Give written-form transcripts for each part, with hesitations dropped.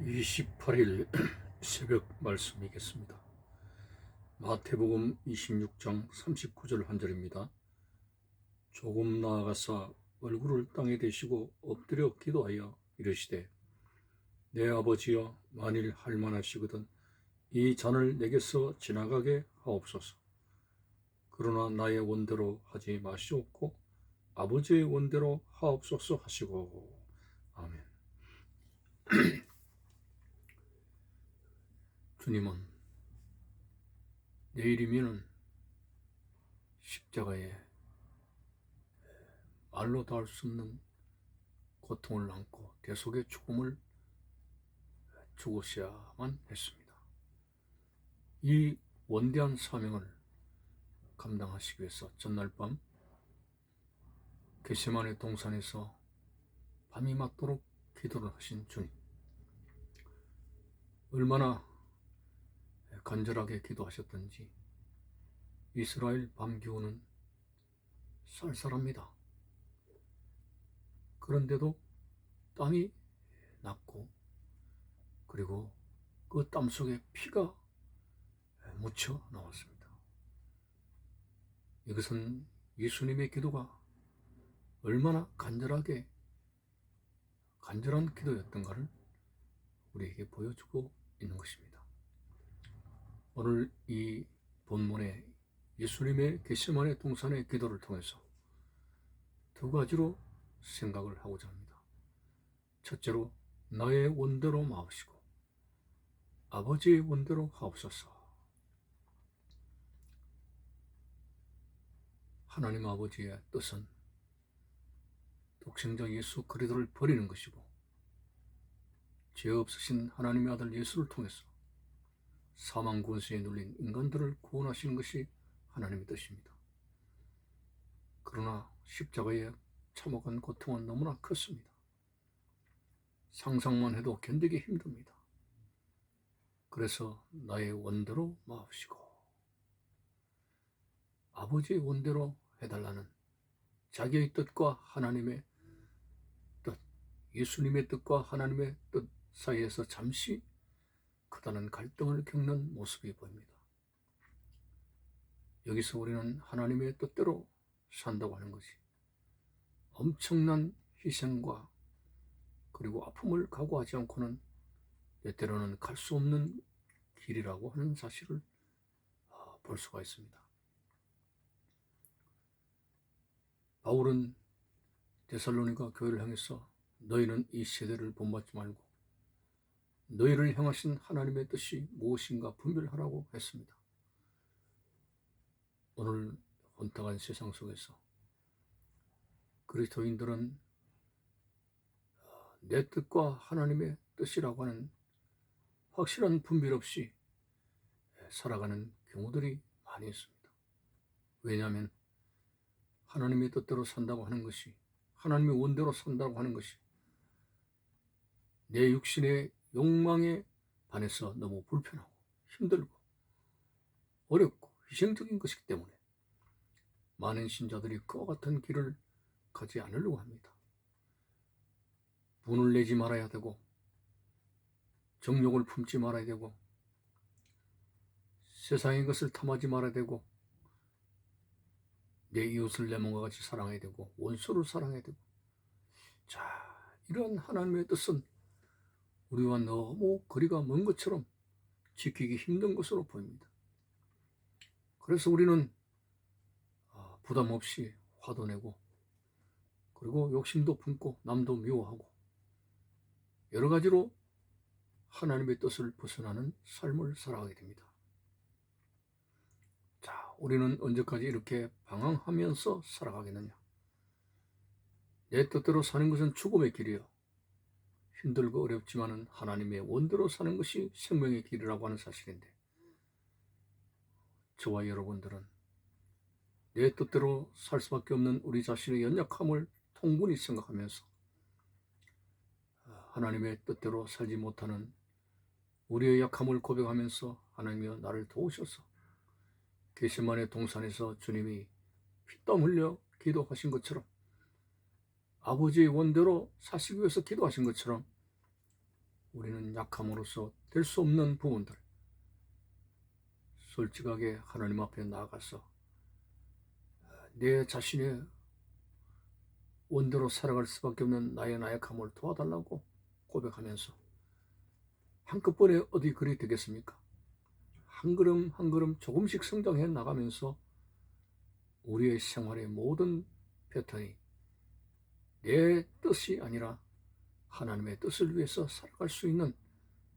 28일 새벽 말씀이겠습니다. 마태복음 26장 39절 한 절입니다. 조금 나아가사 얼굴을 땅에 대시고 엎드려 기도하여 이르시되 내 아버지여 만일 할만하시거든 이 잔을 내게서 지나가게 하옵소서. 그러나 나의 원대로 하지 마시옵고 아버지의 원대로 하옵소서 하시고. 아멘. 주님은 내일이면 십자가에 말로 닿을 수 없는 고통을 안고 대속의 죽음을 죽으셔야만 했습니다. 이 원대한 사명을 감당하시기 위해서 전날 밤 겟세마네 동산에서 밤이 맞도록 기도를 하신 주님, 얼마나 간절하게 기도하셨던지 이스라엘 밤 기온은 쌀쌀합니다. 그런데도 땀이 났고 그리고 그 땀 속에 피가 묻혀 나왔습니다. 이것은 예수님의 기도가 얼마나 간절한 기도였던가를 우리에게 보여주고 있는 것입니다. 오늘 이 본문의 예수님의 겟세마네 동산의 기도를 통해서 두 가지로 생각을 하고자 합니다. 첫째로 나의 원대로 마옵시고 아버지의 원대로 하옵소서. 하나님 아버지의 뜻은 독생자 예수 그리스도를 버리는 것이고 죄 없으신 하나님의 아들 예수를 통해서 사망 권세에 눌린 인간들을 구원하시는 것이 하나님의 뜻입니다. 그러나 십자가에 참혹한 고통은 너무나 컸습니다. 상상만 해도 견디기 힘듭니다. 그래서 나의 원대로 마옵시고 아버지의 원대로 해달라는 자기의 뜻과 하나님의 뜻, 예수님의 뜻과 하나님의 뜻 사이에서 잠시 크다는 갈등을 겪는 모습이 보입니다. 여기서 우리는 하나님의 뜻대로 산다고 하는 것이 엄청난 희생과 그리고 아픔을 각오하지 않고는 때때로는 갈 수 없는 길이라고 하는 사실을 볼 수가 있습니다. 바울은 데살로니가 교회를 향해서 너희는 이 세대를 본받지 말고 너희를 향하신 하나님의 뜻이 무엇인가 분별하라고 했습니다. 오늘 혼탁한 세상 속에서 그리스도인들은 내 뜻과 하나님의 뜻이라고 하는 확실한 분별 없이 살아가는 경우들이 많이 있습니다. 왜냐하면 하나님의 뜻대로 산다고 하는 것이, 하나님의 원대로 산다고 하는 것이 내 육신의 욕망에 반해서 너무 불편하고 힘들고 어렵고 희생적인 것이기 때문에 많은 신자들이 그와 같은 길을 가지 않으려고 합니다. 분을 내지 말아야 되고 정욕을 품지 말아야 되고 세상의 것을 탐하지 말아야 되고 내 이웃을 내 몸과 같이 사랑해야 되고 원수를 사랑해야 되고, 자, 이런 하나님의 뜻은 우리와 너무 거리가 먼 것처럼 지키기 힘든 것으로 보입니다. 그래서 우리는 부담 없이 화도 내고 그리고 욕심도 품고 남도 미워하고 여러 가지로 하나님의 뜻을 벗어나는 삶을 살아가게 됩니다. 자, 우리는 언제까지 이렇게 방황하면서 살아가겠느냐? 내 뜻대로 사는 것은 죽음의 길이요, 힘들고 어렵지만은 하나님의 원대로 사는 것이 생명의 길이라고 하는 사실인데, 저와 여러분들은 내 뜻대로 살 수밖에 없는 우리 자신의 연약함을 통분히 생각하면서 하나님의 뜻대로 살지 못하는 우리의 약함을 고백하면서 하나님이여 나를 도우셔서 겟세마네 동산에서 주님이 피땀 흘려 기도하신 것처럼 아버지의 원대로 사시기 위해서 기도하신 것처럼 우리는 약함으로써 될 수 없는 부분들 솔직하게 하나님 앞에 나아가서 내 자신의 원대로 살아갈 수밖에 없는 나의 나약함을 도와달라고 고백하면서 한꺼번에 어디 그리 되겠습니까? 한 걸음 한 걸음 조금씩 성장해 나가면서 우리의 생활의 모든 패턴이 내 뜻이 아니라 하나님의 뜻을 위해서 살아갈 수 있는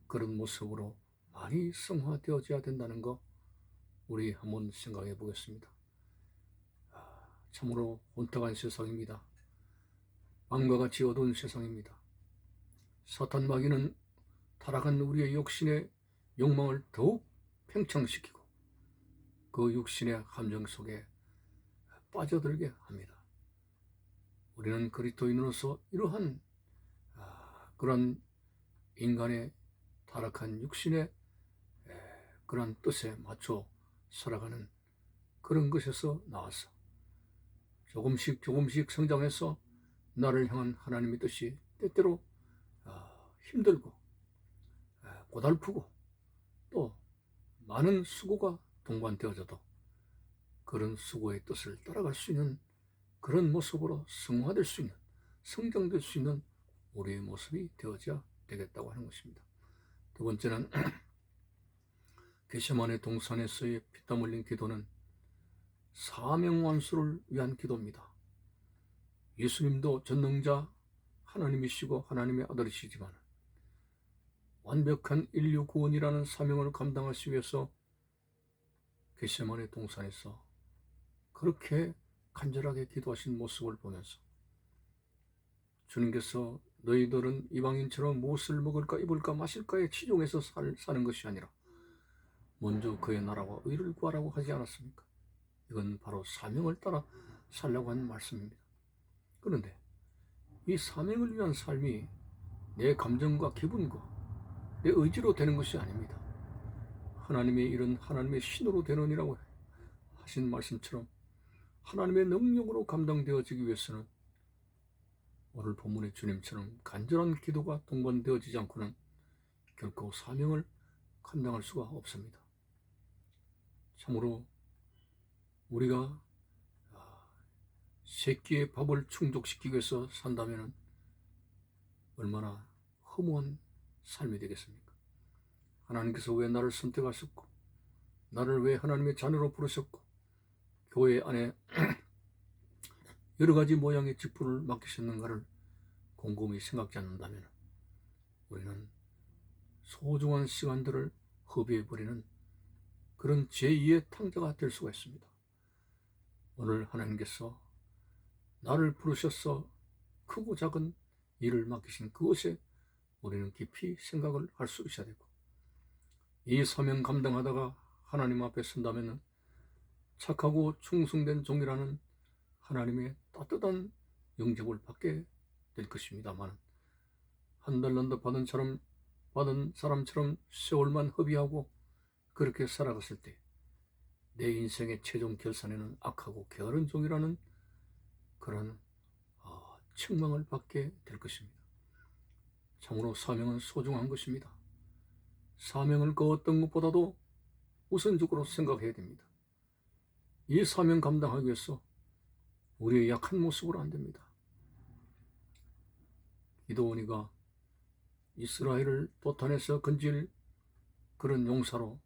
그런 모습으로 많이 성화되어져야 된다는 거 우리 한번 생각해 보겠습니다. 참으로 혼탁한 세상입니다. 밤과 같이 어두운 세상입니다. 사탄 마귀는 타락한 우리의 육신의 욕망을 더욱 팽창시키고 그 육신의 함정 속에 빠져들게 합니다. 우리는 그리스도인으로서 이러한 그런 인간의 타락한 육신의 그런 뜻에 맞춰 살아가는 그런 것에서 나와서 조금씩 성장해서 나를 향한 하나님의 뜻이 때때로 힘들고 고달프고 또 많은 수고가 동반되어져도 그런 수고의 뜻을 따라갈 수 있는 그런 모습으로 승화될 수 있는 성장될 수 있는 우리의 모습이 되어져야 되겠다고 하는 것입니다. 두 번째는 겟세마네 동산에서의 피땀 흘린 기도는 사명 완수를 위한 기도입니다. 예수님도 전능자 하나님이시고 하나님의 아들이시지만 완벽한 인류 구원이라는 사명을 감당하시기 위해서 겟세마네 동산에서 그렇게 간절하게 기도하신 모습을 보면서 주님께서 너희들은 이방인처럼 무엇을 먹을까 입을까 마실까에 치중해서 사는 것이 아니라 먼저 그의 나라와 의를 구하라고 하지 않았습니까? 이건 바로 사명을 따라 살라고 하는 말씀입니다. 그런데 이 사명을 위한 삶이 내 감정과 기분과 내 의지로 되는 것이 아닙니다. 하나님의 일은 하나님의 신으로 되느니라고 하신 말씀처럼 하나님의 능력으로 감당되어지기 위해서는 오늘 본문의 주님처럼 간절한 기도가 동반되어지지 않고는 결코 사명을 감당할 수가 없습니다. 참으로 우리가 세 끼의 밥을 충족시키기 위해서 산다면 얼마나 허무한 삶이 되겠습니까? 하나님께서 왜 나를 선택하셨고 나를 왜 하나님의 자녀로 부르셨고 교회 안에 여러 가지 모양의 직분을 맡기셨는가를 곰곰이 생각지 않는다면 우리는 소중한 시간들을 허비해버리는 그런 제2의 탕자가 될 수가 있습니다. 오늘 하나님께서 나를 부르셔서 크고 작은 일을 맡기신 그것에 우리는 깊이 생각을 할 수 있어야 되고 이 사명 감당하다가 하나님 앞에 선다면 착하고 충성된 종이라는 하나님의 따뜻한 영접을 받게 될 것입니다만 한 달란트 받은 사람처럼 세월만 허비하고 그렇게 살아갔을 때 내 인생의 최종 결산에는 악하고 게으른 종이라는 그런 책망을 받게 될 것입니다. 참으로 사명은 소중한 것입니다. 사명을 그 어떤 것보다도 우선적으로 생각해야 됩니다. 이 사명 감당하기 위해서 우리의 약한 모습으로 안 됩니다. 기드온이가 이스라엘을 도탄에서 건질 그런 용사로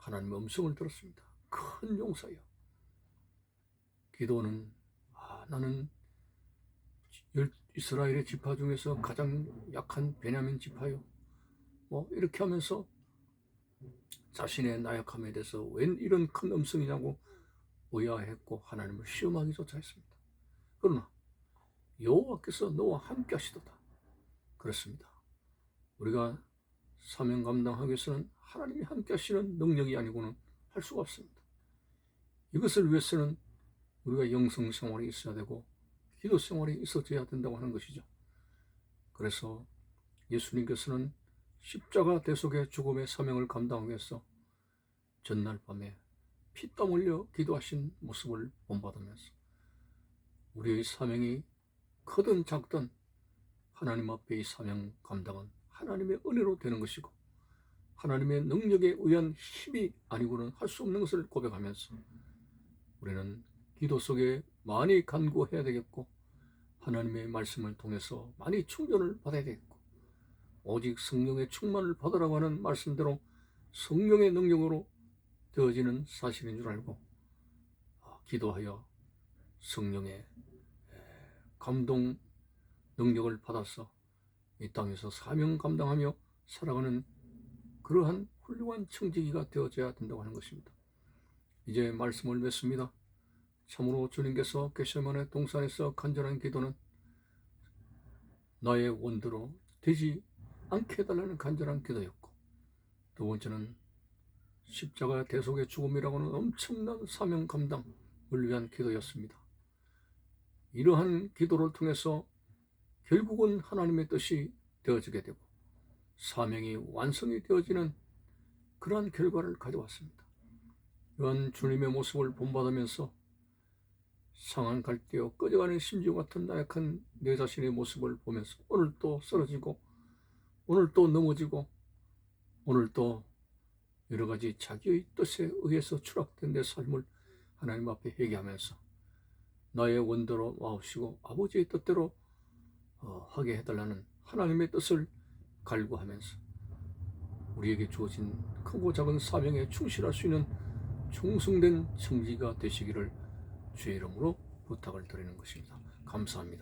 하나님의 음성을 들었습니다. 큰 용사요. 기드온은 나는 이스라엘의 지파 중에서 가장 약한 베냐민 지파요. 이렇게 하면서 자신의 나약함에 대해서 웬 이런 큰 음성이냐고 의아했고 하나님을 시험하기조차 했습니다. 그러나 여호와께서 너와 함께 하시도다. 그렇습니다. 우리가 사명 감당하기 위해서는 하나님이 함께 하시는 능력이 아니고는 할 수가 없습니다. 이것을 위해서는 우리가 영성 생활이 있어야 되고 기도 생활이 있어져야 된다고 하는 것이죠. 그래서 예수님께서는 십자가 대속의 죽음의 사명을 감당하기 위해서 전날 밤에 피땀 흘려 기도하신 모습을 본받으면서 우리의 사명이 크든 작든 하나님 앞에 이 사명 감당은 하나님의 은혜로 되는 것이고 하나님의 능력에 의한 힘이 아니고는 할 수 없는 것을 고백하면서 우리는 기도 속에 많이 간구해야 되겠고 하나님의 말씀을 통해서 많이 충전을 받아야 되겠고 오직 성령의 충만을 받으라고 하는 말씀대로 성령의 능력으로 되어지는 사실인 줄 알고 기도하여 성령의 감동 능력을 받아서 이 땅에서 사명 감당하며 살아가는 그러한 훌륭한 청지기가 되어져야 된다고 하는 것입니다. 이제 말씀을 맺습니다. 참으로 주님께서 겟세마네 동산에서 간절한 기도는 나의 원대로 되지 않게 해달라는 간절한 기도였고 두 번째는 십자가 대속의 죽음이라고는 엄청난 사명 감당을 위한 기도였습니다. 이러한 기도를 통해서 결국은 하나님의 뜻이 되어지게 되고 사명이 완성이 되어지는 그러한 결과를 가져왔습니다. 이러한 주님의 모습을 본받으면서 상한 갈대어 꺼져가는 심지어 같은 나약한 내 자신의 모습을 보면서 오늘 또 쓰러지고 오늘 또 넘어지고 오늘 또 여러 가지 자기의 뜻에 의해서 추락된 내 삶을 하나님 앞에 회개하면서 나의 원대로 마옵시고 아버지의 뜻대로 하게 해달라는 하나님의 뜻을 갈구하면서 우리에게 주어진 크고 작은 사명에 충실할 수 있는 충성된 청지가 되시기를 주의 이름으로 부탁을 드리는 것입니다. 감사합니다.